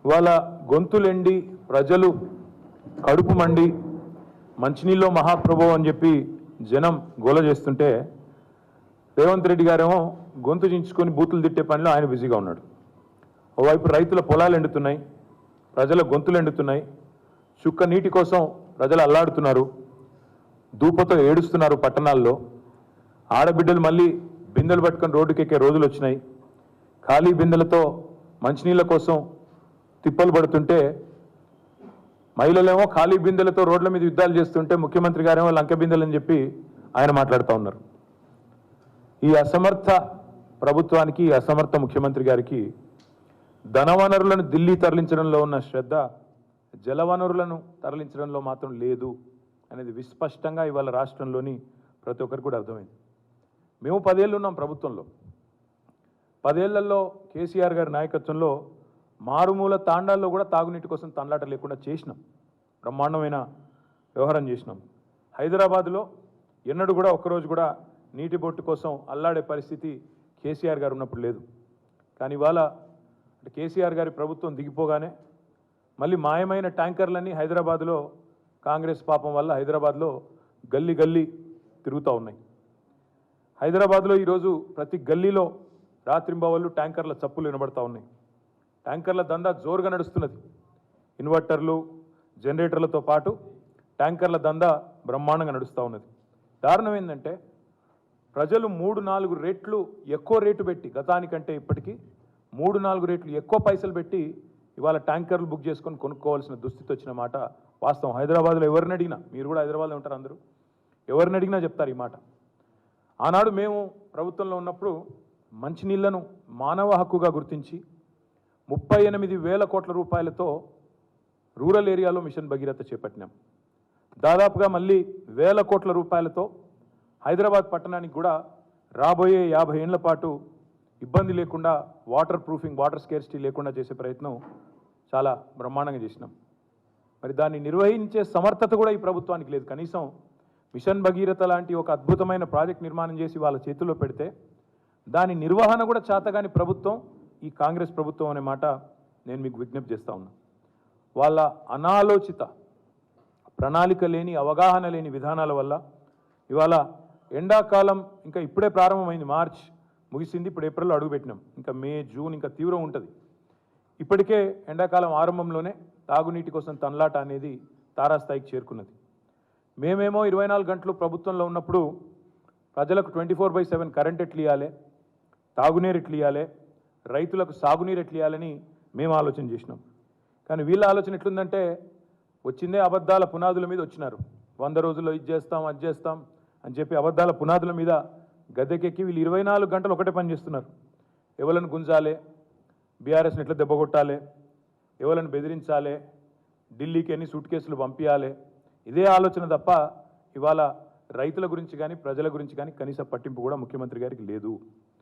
ఇవాళ గొంతులెండి ప్రజలు కడుపు మండి మంచినీళ్ళలో మహాప్రభు అని చెప్పి జనం గోల చేస్తుంటే రేవంత్ రెడ్డి గారేమో గొంతు చించుకొని బూతులు తిట్టే పనిలో ఆయన బిజీగా ఉన్నాడు. ఓవైపు రైతుల పొలాలు ఎండుతున్నాయి, ప్రజల గొంతులు ఎండుతున్నాయి, చుక్క నీటి కోసం ప్రజలు అల్లాడుతున్నారు, దూపతో ఏడుస్తున్నారు పట్టణాల్లో. ఆడబిడ్డలు మళ్ళీ బిందెలు పట్టుకొని రోడ్డుకెక్కే రోజులు వచ్చినాయి. ఖాళీ బిందెలతో మంచినీళ్ళ కోసం తిప్పలు పడుతుంటే మహిళలేమో ఖాళీ బిందెలతో రోడ్ల మీద యుద్ధాలు చేస్తుంటే ముఖ్యమంత్రి గారేమో లంక బిందెలని చెప్పి ఆయన మాట్లాడుతూ ఉన్నారు. ఈ అసమర్థ ప్రభుత్వానికి, అసమర్థ ముఖ్యమంత్రి గారికి ధనవనరులను ఢిల్లీ తరలించడంలో ఉన్న శ్రద్ధ జలవనరులను తరలించడంలో మాత్రం లేదు అనేది విస్పష్టంగా ఇవాళ రాష్ట్రంలోని ప్రతి ఒక్కరికి కూడా అర్థమైంది. మేము 10 ఏళ్ళు ఉన్నాం ప్రభుత్వంలో. 10 ఏళ్లలో కేసీఆర్ గారి నాయకత్వంలో మారుమూల తాండాల్లో కూడా తాగునీటి కోసం తండ్లాట లేకుండా చేసినాం, బ్రహ్మాండమైన వ్యవహారం చేసినాం. హైదరాబాద్లో ఎన్నడూ కూడా ఒక్కరోజు కూడా నీటి బొట్టు కోసం అల్లాడే పరిస్థితి కేసీఆర్ గారు ఉన్నప్పుడు లేదు. కానీ ఇవాళ కేసీఆర్ గారి ప్రభుత్వం దిగిపోగానే మళ్ళీ మాయమైన ట్యాంకర్లన్నీ హైదరాబాద్లో కాంగ్రెస్ పాపం వల్ల హైదరాబాద్లో గల్లీ గల్లీ తిరుగుతూ ఉన్నాయి. హైదరాబాద్లో ఈరోజు ప్రతి గల్లీలో రాత్రింబవళ్ళు ట్యాంకర్ల చప్పులు వినబడతా ఉన్నాయి. ట్యాంకర్ల దందా జోరుగా నడుస్తున్నది. ఇన్వర్టర్లు, జనరేటర్లతో పాటు ట్యాంకర్ల దందా బ్రహ్మాండంగా నడుస్తూ ఉన్నది. దారుణం ఏంటంటే ప్రజలు 3-4 రెట్లు ఎక్కువ రేటు పెట్టి, గతానికంటే ఇప్పటికీ 3-4 రెట్లు ఎక్కువ పైసలు పెట్టి ఇవాళ ట్యాంకర్లు బుక్ చేసుకొని కొనుక్కోవాల్సిన దుస్థితి వచ్చిన మాట వాస్తవం. హైదరాబాద్లో ఎవరిని అడిగినా, మీరు కూడా హైదరాబాద్లో ఉంటారు అందరూ, ఎవరిని అడిగినా చెప్తారు ఈ మాట. ఆనాడు మేము ప్రభుత్వంలో ఉన్నప్పుడు మంచినీళ్లను మానవ హక్కుగా గుర్తించి 38,000 కోట్ల రూపాయలతో రూరల్ ఏరియాలో మిషన్ భగీరథ చేపట్టినాం. దాదాపుగా మళ్ళీ 1,000 కోట్ల రూపాయలతో హైదరాబాద్ పట్టణానికి కూడా రాబోయే 50 ఏళ్ల పాటు ఇబ్బంది లేకుండా వాటర్ ప్రూఫింగ్, వాటర్ స్కేర్సిటీ లేకుండా చేసే ప్రయత్నం చాలా బ్రహ్మాండంగా చేసినాం. మరి దాన్ని నిర్వహించే సమర్థత కూడా ఈ ప్రభుత్వానికి లేదు. కనీసం మిషన్ భగీరథ లాంటి ఒక అద్భుతమైన ప్రాజెక్ట్ నిర్మాణం చేసి వాళ్ళ చేతుల్లో పెడితే దాని నిర్వహణ కూడా చేతగాని ప్రభుత్వం ఈ కాంగ్రెస్ ప్రభుత్వం అనే మాట నేను మీకు విజ్ఞప్తి చేస్తూ ఉన్నా. వాళ్ళ అనాలోచిత, ప్రణాళిక లేని, అవగాహన లేని విధానాల వల్ల ఇవాళ ఎండాకాలం ఇంకా ఇప్పుడే ప్రారంభమైంది. మార్చ్ ముగిసింది, ఇప్పుడు ఏప్రిల్లో అడుగుపెట్టినాం. ఇంకా మే, జూన్ ఇంకా తీవ్రం ఉంటుంది. ఇప్పటికే ఎండాకాలం ఆరంభంలోనే తాగునీటి కోసం తన్లాట అనేది తారాస్థాయికి చేరుకున్నది. మేమేమో 24 గంటలు ప్రభుత్వంలో ఉన్నప్పుడు ప్రజలకు 24/7 కరెంట్ ఎట్లు ఇవ్వాలి, తాగునీరు ఎట్లు ఇవ్వాలి, రైతులకు సాగునీరు ఎట్లు ఇవ్వాలని మేము ఆలోచన చేసినాం. కానీ వీళ్ళ ఆలోచన ఎట్లుందంటే వచ్చిందే అబద్ధాల పునాదుల మీద వచ్చినారు. 100 రోజుల్లో ఇది చేస్తాం, అది చేస్తాం అని చెప్పి అబద్ధాల పునాదుల మీద గద్దెకెక్కి వీళ్ళు 24 గంటలు ఒకటే పని చేస్తున్నారు. ఎవలను గుంజాలి, బీఆర్ఎస్ని ఎట్లా దెబ్బకొట్టాలి, ఎవలను బెదిరించాలి, ఢిల్లీకి ఎన్ని సూట్ కేసులు పంపించాలి, ఇదే ఆలోచన తప్ప ఇవాళ రైతుల గురించి కానీ ప్రజల గురించి కానీ కనీస పట్టింపు కూడా ముఖ్యమంత్రి గారికి లేదు.